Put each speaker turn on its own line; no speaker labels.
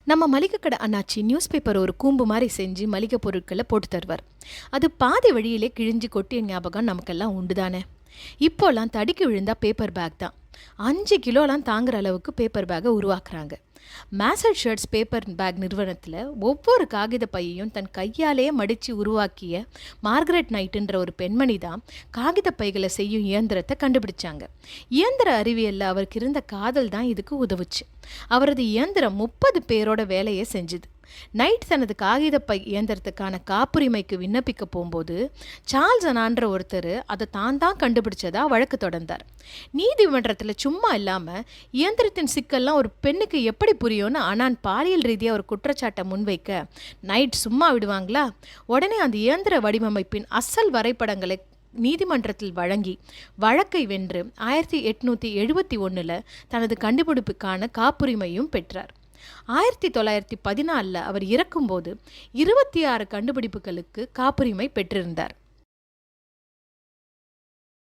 நம்ம மளிகை கடை அண்ணாச்சி நியூஸ் பேப்பர் ஒரு கூம்பு மாதிரி செஞ்சு மளிகை பொருட்களை போட்டு தருவார். அது பாதி வழியிலே கிழிஞ்சு கொட்டிய ஞாபகம் நமக்கெல்லாம் உண்டு தானே. இப்போல்லாம் தடிக்கு விழுந்தா பேப்பர் பேக் தான். 5 கிலோலாம் தாங்குற அளவுக்கு பேப்பர் பேக்கை உருவாக்குறாங்க. மேசர் ஷர்ட்ஸ் பேப்பர் பேக் நிறுவனத்தில் ஒவ்வொரு காகித பையையும் தன் கையாலேயே மடித்து உருவாக்கிய மார்கரெட் நைட்டுன்ற ஒரு பெண்மணி தான் காகித பைகளை செய்யும் இயந்திரத்தை கண்டுபிடிச்சாங்க. இயந்திர அறிவியலில் அவருக்கு இருந்த காதல் தான் இதுக்கு உதவுச்சு. அவரது இயந்திரம் 30 பேரோட வேலையை செஞ்சுது. நைட் தனது காகிதப்பை இயந்திரத்துக்கான காப்புரிமைக்கு விண்ணப்பிக்க போகும்போது சார்ல்ஸ் அனான்ற ஒருத்தர் அதை தான் கண்டுபிடிச்சதா வழக்கு தொடர்ந்தார். நீதிமன்றத்தில் சும்மா இல்லாமல் இயந்திரத்தின் சிக்கல்லாம் ஒரு பெண்ணுக்கு எப்படி புரியும்னு அனான் பாலியல் ரீதியாக ஒரு குற்றச்சாட்டை முன்வைக்க நைட் சும்மா விடுவாங்களா? உடனே அந்த இயந்திர வடிவமைப்பின் அசல் வரைபடங்களை நீதிமன்றத்தில் வழங்கி வழக்கை வென்று 1871 தனது கண்டுபிடிப்புக்கான காப்புரிமையும் பெற்றார். 1914 அவர் இறக்கும்போது 26 கண்டுபிடிப்புகளுக்கு காப்புரிமை பெற்றிருந்தார்.